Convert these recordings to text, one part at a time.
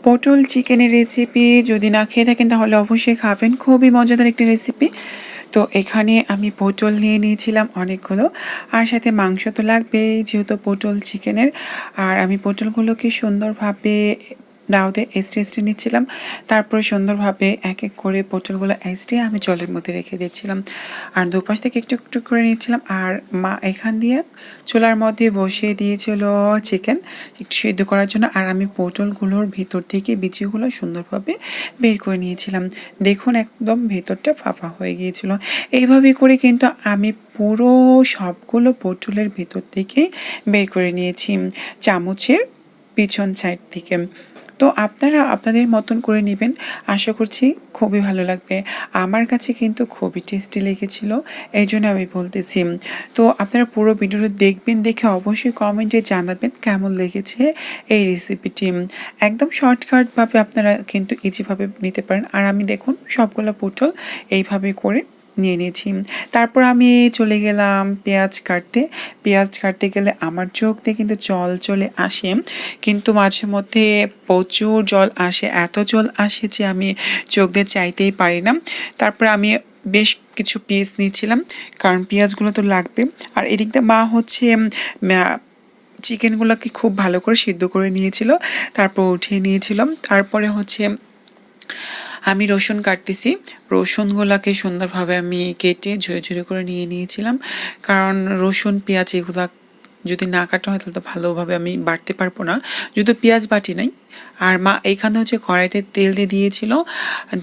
পটল চিকেনের রেসিপি যদি না খেয়ে থাকেন তাহলে অবশ্যই খাবেন, খুবই মজাদার একটি রেসিপি। তো এখানে আমি পটল নিয়ে নিয়েছিলাম অনেকগুলো, আর সাথে মাংস তো লাগবেই যেহেতু পটল চিকেনের। আর আমি পটলগুলোকে সুন্দরভাবে দাউতে এস্টে নিচ্ছিলাম, তারপরে সুন্দরভাবে এক এক করে পটলগুলো এস্টে আমি জলের মধ্যে রেখে দিচ্ছিলাম, আর দুপাশ থেকে একটু একটু করে নিচ্ছিলাম। আর মা এখান দিয়ে চুলার মধ্যে বসিয়ে দিয়েছিল চিকেন একটু সিদ্ধ করার জন্য, আর আমি পটলগুলোর ভিতর থেকে বিচিগুলো সুন্দরভাবে বের করে নিয়েছিলাম। দেখুন একদম ভেতরটা ফাঁপা হয়ে গিয়েছিল। এইভাবে করে কিন্তু আমি পুরো সবগুলো পটলের ভিতর থেকে বের করে নিয়েছি চামচের পিছন সাইড থেকে। তো আপনারা আপনাদের মতন করে নেবেন, আশা করছি খুবই ভালো লাগবে। আমার কাছে কিন্তু খুবই টেস্টি লেগেছিল, এই জন্য আমি বলতেছি। তো আপনারা পুরো ভিডিওটা দেখবেন, দেখে অবশ্যই কমেন্টে জানাবেন কেমন লেগেছে এই রেসিপিটি। একদম শর্টকাটভাবে আপনারা কিন্তু ইজিভাবে নিতে পারেন। আর আমি দেখুন সবগুলো পটল এইভাবে করে নিয়ে নিয়েছি। তারপর আমি চলে গেলাম পেঁয়াজ কাটতে গেলে আমার চোখ দিয়ে কিন্তু জল চলে আসে, কিন্তু মাঝে মধ্যে প্রচুর জল আসে, এত জল আসে যে আমি চোখ দিয়ে চাইতেই পারি না। তারপর আমি বেশ কিছু পিস নিয়েছিলাম, কারণ পেঁয়াজগুলো তো লাগবে। আর এদিক দিয়ে মা হচ্ছে চিকেনগুলোকে খুব ভালো করে সিদ্ধ করে নিয়েছিল, তারপর উঠিয়ে নিয়েছিলাম। তারপরে হচ্ছে আমি রসুন কাটতেছি, রসুনগুলোকে সুন্দরভাবে আমি কেটে ঝুড়ি ঝুড়ি করে নিয়ে নিয়েছিলাম, কারণ রসুন পেঁয়াজ এগুলা যদি না কাটা হয় তাহলে তো ভালোভাবে আমি বাটতে পারবো না, যদি পেঁয়াজ বাটি নাই। আর মা এইখানে হচ্ছে কড়াইতে তেল দিয়ে দিয়েছিল,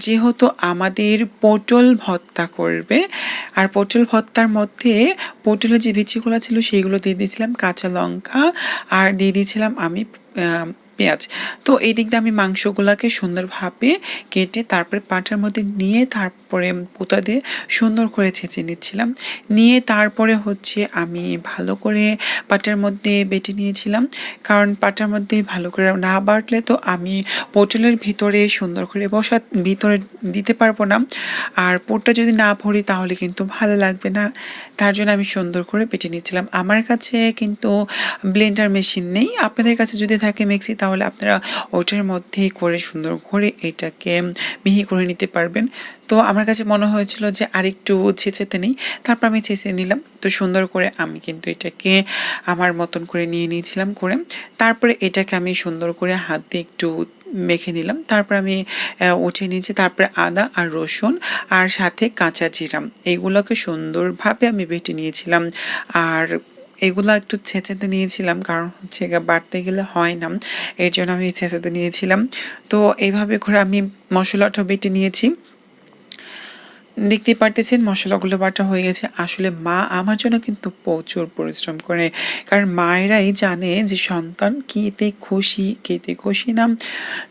যেহেতু আমাদের পটল ভর্তা করবে। আর পটল ভর্তার মধ্যে পটলের যে বিচিগুলো ছিল সেইগুলো দিয়ে দিয়েছিলাম, কাঁচা লঙ্কা, আর দিয়ে দিয়েছিলাম আমি পেঁয়াজ। তো এই দিক দিয়ে আমি মাংসগুলোকে সুন্দরভাবে কেটে তারপরে পাটার মধ্যে নিয়ে তারপরে পোতা দিয়ে সুন্দর করে ছেঁচে নিচ্ছিলাম, নিয়ে তারপরে হচ্ছে আমি ভালো করে পাটার মধ্যে বেটে নিয়েছিলাম, কারণ পাটার মধ্যে ভালো করে না বাটলে তো আমি পটলের ভিতরে সুন্দর করে ভিতরে দিতে পারবো না, আর পোটটা যদি না ভরি তাহলে কিন্তু ভালো লাগবে না। তার জন্য আমি সুন্দর করে বেটে নিয়েছিলাম। আমার কাছে কিন্তু ব্লেন্ডার মেশিন নেই, আপনাদের কাছে যদি থাকে মিক্সি তাহলে আপনারা ওটার মধ্যেই করে সুন্দর করে এটাকে মিহি করে নিতে পারবেন। তো আমার কাছে মনে হয়েছিল যে আরেকটু ছেঁচেতে নেই, তারপর আমি ছেঁচে নিলাম। তো সুন্দর করে আমি কিন্তু এটাকে আমার মতন করে নিয়ে নিয়েছিলাম করে, তারপরে এটাকে আমি সুন্দর করে হাত দিয়ে একটু মেখে নিলাম। তারপর আমি উঠিয়ে নিয়েছি, তারপরে আদা আর রসুন আর সাথে কাঁচা জিরা এইগুলোকে সুন্দরভাবে আমি বেটে নিয়েছিলাম। আর এগুলো একটু ছেঁচেতে নিয়েছিলাম, কারণ হচ্ছে বাটতে গেলে হয় না, এর জন্য আমি ছেঁচেতে নিয়েছিলাম। তো এইভাবে করে আমি মশলাটা বেটে নিয়েছি। দেখতেই পারতেছেন মশলাগুলো বাটা হয়ে গেছে। আসলে মা আমার জন্য কিন্তু প্রচুর পরিশ্রম করে, কারণ মায়েরাই জানে যে সন্তান কিতে খুশি কিতে খুশি না।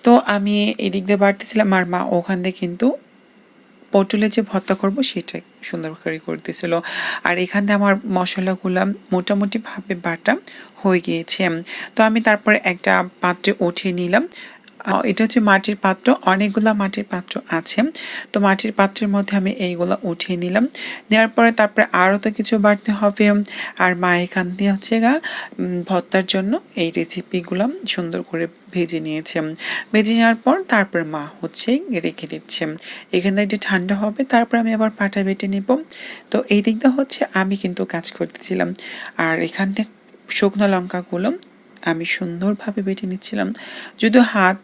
তো আমি এদিক দিয়ে বাড়তেছিলাম, আর মা ওখান দিয়ে কিন্তু পটলের যে ভর্তা করব সেটা সুন্দর করে করতেছিল। আর এখান থেকে আমার মশলাগুলো মোটামুটিভাবে বাটা হয়ে গিয়েছে। তো আমি তারপরে একটা পাত্রে উঠিয়ে নিলাম। এটা হচ্ছে মাটির পাত্র, অনেকগুলা মাটির পাত্র আছে, তো মাটির পাত্রের মধ্যে আমি এইগুলো উঠিয়ে নিলাম। নেওয়ার পরে তারপরে আরও তো কিছু বাড়তে হবে, আর মা এখান দিয়ে হচ্ছে ভর্তার জন্য এই রেসিপিগুলো সুন্দর করে ভেজে নিয়েছে। ভেজে নেওয়ার পর তারপর মা হচ্ছে রেখে দিচ্ছে, এখানে একটু ঠান্ডা হবে, তারপর আমি আবার পাটা বেটে নেব। তো এই দিকটা হচ্ছে আমি কিন্তু কাজ করতেছিলাম। আর এখান থেকে শুকনো লঙ্কাগুলো আমি সুন্দরভাবে বেটে নিচ্ছিলাম, যদিও হাত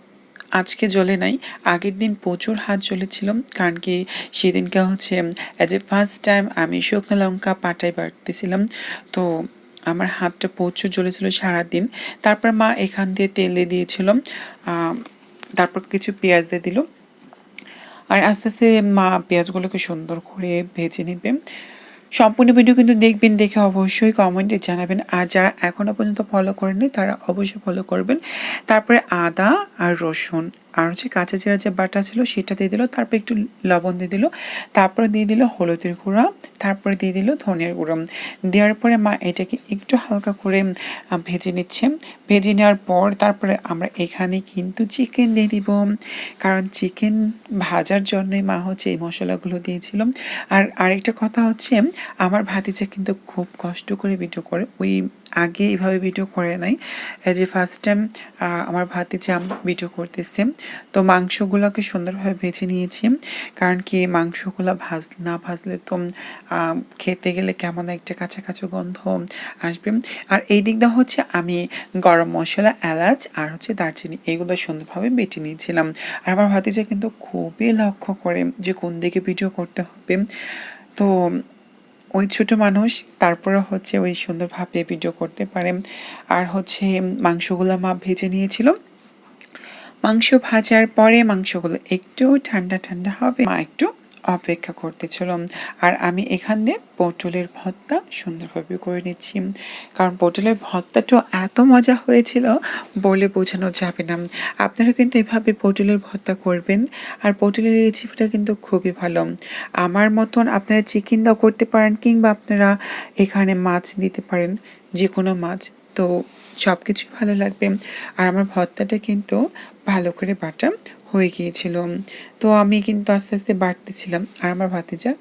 আজকে জ্বলে নাই, আগের দিন প্রচুর হাত জ্বলেছিল, কারণ কি সেদিনকে হচ্ছে অ্যাজ এ ফার্স্ট টাইম আমি শুকনো লঙ্কা পাটায় বাটতেছিলাম, তো আমার হাতটা প্রচুর জ্বলেছিল সারাদিন। তারপর মা এখান দিয়ে তেল দিয়ে দিয়েছিল, তারপর কিছু পেঁয়াজ দিয়ে দিল, আর আস্তে আস্তে মা পেঁয়াজগুলোকে সুন্দর করে ভেজে নেবে। সম্পূর্ণ ভিডিও কিন্তু দেখবেন, দেখে অবশ্যই কমেন্টে জানাবেন, আর যারা এখনও পর্যন্ত ফলো করেননি তারা অবশ্যই ফলো করবেন। তারপরে আদা আর রসুন আর হচ্ছে কাঁচা জিরা যে বাটা ছিল সেটা দিয়ে দিল, তারপর একটু লবণ দিয়ে দিল, তারপরে দিয়ে দিল হলুদের গুঁড়া, তারপরে দিয়ে দিল ধনিয়ার গুঁড়ো। দেওয়ার পরে মা এটাকে একটু হালকা করে ভেজে নিচ্ছে। ভেজে নেওয়ার পর তারপরে আমরা এখানে কিন্তু চিকেন দিয়ে দিব, কারণ চিকেন ভাজার জন্যই মা হচ্ছে এই মশলাগুলো দিয়েছিল। আর আরেকটা কথা হচ্ছে আমার ভাতিজা কিন্তু খুব কষ্ট করে ভিডিও করে, ওই আগে এভাবে ভিডিও করে নাই, এই যে ফার্স্ট টাইম আমার ভাতিজা ভিডিও করতেছে। তো মাংসগুলোকে সুন্দরভাবে ভেজে নিয়েছি, কারণ কি মাংসগুলো না ভাজলে তো খেতে গেলে কেমন একটা কাঁচা কাঁচা গন্ধ আসবে। আর এই দিকটা হচ্ছে আমি গরম মশলা, এলাচ আর হচ্ছে দারচিনি এগুলো সুন্দরভাবে বেটে নিয়েছিলাম। আর আমার ভাতিজা কিন্তু খুবই লক্ষ্য করে যে কোন দিকে ভিডিও করতে হবে। তো ওই ছোট মানুষ, তারপরে হচ্ছে ওই সুন্দরভাবে ভিডিও করতে পারে। আর হচ্ছে মাংসগুলো মা ভেজে নিয়েছিল। মাংস ভাজার পরে মাংসগুলো একটু ঠান্ডা ঠান্ডা হবে, মা একটু অপেক্ষা করতেছিল। আর আমি এখানে পটলের ভর্তা সুন্দরভাবে করে নিচ্ছি, কারণ পটলের ভর্তাটা এত মজা হয়েছিল বলে বোঝানো যাবে না। আপনারা কিন্তু এভাবে পটলের ভর্তা করবেন, আর পটলের রেসিপিটা কিন্তু খুবই ভালো। আমার মতন আপনারা চিকেন দাও করতে পারেন, কিংবা আপনারা এখানে মাছ দিতে পারেন, যে কোনো মাছ, তো সব কিছুই ভালো লাগবে। আর আমার ভর্তাটা কিন্তু ভালো করে বাটা হয়ে গিয়েছিল। তো আমি কিন্তু আস্তে আস্তে বাড়তেছিলাম, আর আমার ভাতিজা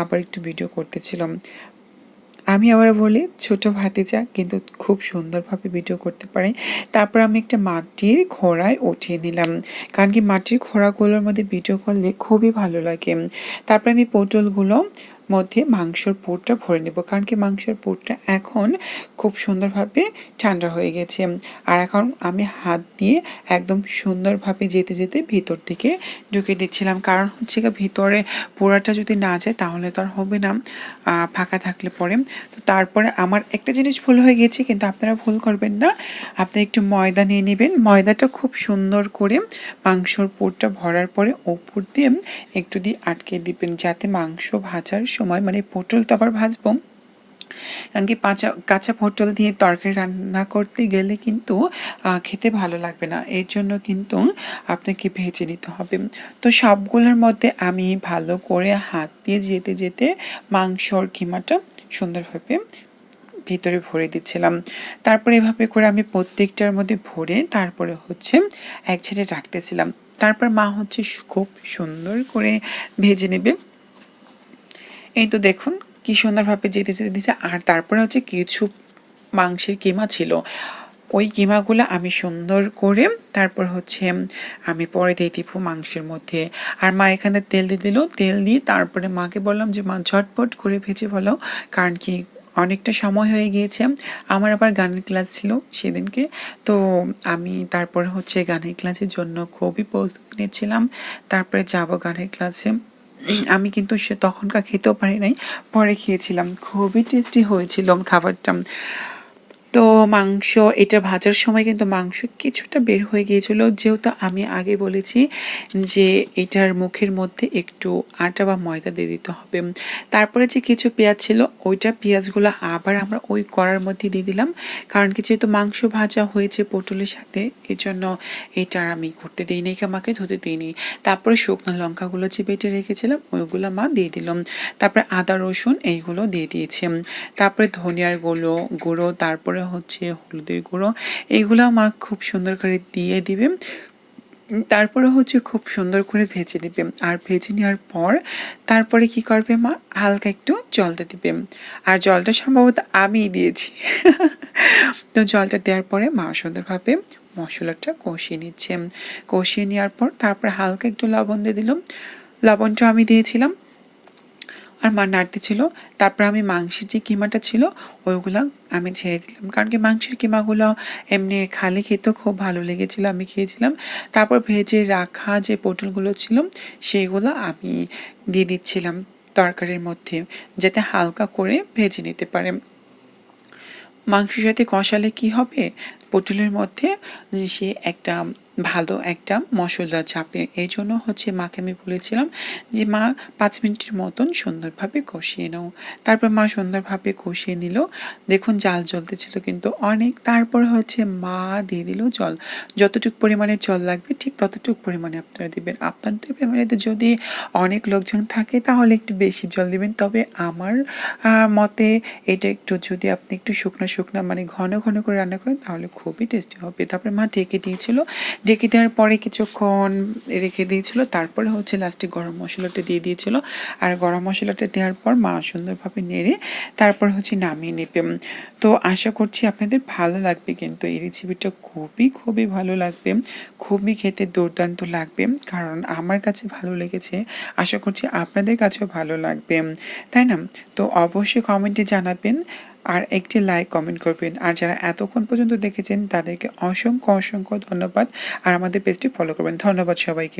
আবার একটু ভিডিও করতেছিলাম। আমি আবার বলি ছোট ভাতিজা কিন্তু খুব সুন্দরভাবে ভিডিও করতে পারে। তারপর আমি একটা মাটির ঘোড়ায় উঠিয়ে নিলাম, কারণ কি মাটির ঘোড়াগুলোর মধ্যে ভিডিও করলে খুবই ভালো লাগে। তারপর আমি পটলগুলো মধ্যে মাংসর পুরটা ভরে নেব, কারণ কি মাংসের পুরটা এখন খুব সুন্দরভাবে ঠান্ডা হয়ে গেছে। আর এখন আমি হাত দিয়ে একদম সুন্দরভাবে যেতে যেতে ভিতর থেকে ঢুকে দিচ্ছিলাম, কারণ হচ্ছে ভিতরে পোড়াটা যদি না যায় তাহলে তো আর হবে না ফাঁকা থাকলে পরে। তো তারপরে আমার একটা জিনিস ভুল হয়ে গেছে, কিন্তু আপনারা ভুল করবেন না। আপনি একটু ময়দা নিয়ে নেবেন, ময়দাটা খুব সুন্দর করে মাংসর পুরটা ভরার পরে ওপর দিয়ে একটু দিয়ে আটকে দিবেন, যাতে মাংস ভাজার সময়, মানে পটল তো আবার ভাজবো, কারণ কি কাঁচা পটল দিয়ে তরকারি রান্না করতে গেলে কিন্তু খেতে ভালো লাগবে না, এর জন্য কিন্তু আপনাকে ভেজে নিতে হবে। তো সবগুলোর মধ্যে আমি ভালো করে হাত দিয়ে যেতে যেতে মাংসর কিমাটা সুন্দরভাবে ভিতরে ভরে দিচ্ছিলাম। তারপরে এভাবে করে আমি প্রত্যেকটার মধ্যে ভরে তারপরে হচ্ছে এক ছেড়ে রাখতেছিলাম। তারপর মা হচ্ছে খুব সুন্দর করে ভেজে নেবে। এই তো দেখুন কি সুন্দরভাবে যেতে যেতে দিচ্ছে। আর তারপরে হচ্ছে কিছু মাংসের কিমা ছিল, ওই কিমাগুলো আমি সুন্দর করে তারপর হচ্ছে আমি পরে দিয়ে দিব মাংসের মধ্যে। আর মা এখানে তেল দিয়ে দিল, তেল দিয়ে তারপরে মাকে বললাম যে মা ঝটপট করে ভেজে ফেলো, কারণ কি অনেকটা সময় হয়ে গিয়েছে। আমার আবার গানের ক্লাস ছিল সেদিনকে, তো আমি তারপরে হচ্ছে গানের ক্লাসের জন্য খুবই প্রস্তুতি নিচ্ছিলাম। তারপরে যাব গানের ক্লাসে। আমি কিন্তু সে তখনকার খেতেও পারি নাই, পরে খেয়েছিলাম, খুবই টেস্টি হয়েছিল খাবারটা। তো মাংস এটা ভাজার সময় কিন্তু মাংস কিছুটা বের হয়ে গিয়েছিল, যেহেতু আমি আগে বলেছি যে এটার মুখের মধ্যে একটু আটা বা ময়দা দিয়ে দিতে হবে। তারপরে যে কিছু পেঁয়াজ ছিল, ওইটা পেঁয়াজগুলো আবার আমরা ওই কড়ার মধ্যে দিয়ে দিলাম, কারণ কি যেহেতু মাংস ভাজা হয়েছে পটলের সাথে, এই জন্য এটা আমি করতে দিইনি, আমাকে ধুতে দিইনি। তারপরে শুকনো লঙ্কাগুলো যে বেটে রেখেছিলাম ওইগুলো মা দিয়ে দিলাম। তারপরে আদা রসুন এইগুলো দিয়ে দিয়েছি। তারপরে ধনিয়ার গুঁড়ো, তারপরে হচ্ছে হলুদের গুঁড়ো, এইগুলো মা খুব সুন্দর করে দিয়ে দিবে। তারপরে হচ্ছে খুব সুন্দর করে ভেজে দিবে। আর ভেজে নেওয়ার পর তারপরে কি করবে মা, হালকা একটু জলটা দিবে। আর জলটা সম্ভবত আমিই দিয়েছি। তো জলটা দেওয়ার পরে মা সুন্দরভাবে মশলাটা কষিয়ে নিচ্ছে। কষিয়ে নেওয়ার পর তারপরে হালকা একটু লবণ দিয়ে দিলাম, লবণটা আমি দিয়েছিলাম। আর মা নাড়তে ছিল। তারপর আমি মাংসের যে কিমাটা ছিল ওইগুলো আমি ছেড়ে দিলাম, কারণ কি মাংসের কিমাগুলো এমনি খালি খেতেও খুব ভালো লেগেছিল, আমি খেয়েছিলাম। তারপর ভেজে রাখা যে পটলগুলো ছিল সেইগুলো আমি দিয়ে দিচ্ছিলাম তরকারির মধ্যে, যাতে হালকা করে ভেজে নিতে পারে। মাংসের সাথে কষালে কি হবে, পটলের মধ্যে সে একটা ভালো একটা মশলা চাপে, এই জন্য হচ্ছে মাকে আমি বলেছিলাম যে মা 5 মিনিটের মতন সুন্দরভাবে কষিয়ে নাও। তারপর মা সুন্দরভাবে কষিয়ে নিল। দেখুন জাল জ্বলতেছিল কিন্তু অনেক। তারপর হচ্ছে মা দিয়ে দিল জল, যতটুকু পরিমাণে জল লাগবে ঠিক ততটুকু পরিমাণে আপনারা দিবেন। আপনাদের ফ্যামিলিতে যদি অনেক লোকজন থাকে তাহলে একটু বেশি জল দিবেন, তবে আমার মতে এটা একটু যদি আপনি একটু শুকনো শুকনো মানে ঘন ঘন করে রান্না করেন তাহলে খুবই টেস্টি হবে। তারপরে মা ঢেকে দিয়েছিল, ঢেকে দেওয়ার পরে কিছুক্ষণ রেখে দিয়েছিল, তারপরে হচ্ছে লাস্টে গরম মশলাটা দিয়ে দিয়েছিল। আর গরম মশলাটা দেওয়ার পর মা সুন্দরভাবে নেড়ে তারপর হচ্ছে নামিয়ে নেবে। তো আশা করছি আপনাদের ভালো লাগবে, কিন্তু এই রেসিপিটা খুবই খুবই ভালো লাগবে, খুবই খেতে দুর্দান্ত লাগবে, কারণ আমার কাছে ভালো লেগেছে, আশা করছি আপনাদের কাছেও ভালো লাগবে, তাই না? তো অবশ্যই কমেন্টে জানাবেন আর একটি লাইক কমেন্ট করবেন। আর যারা এতক্ষণ পর্যন্ত দেখেছেন তাদেরকে অসংখ্য অসংখ্য ধন্যবাদ। আর আমাদের পেজটি ফলো করবেন। ধন্যবাদ সবাইকে।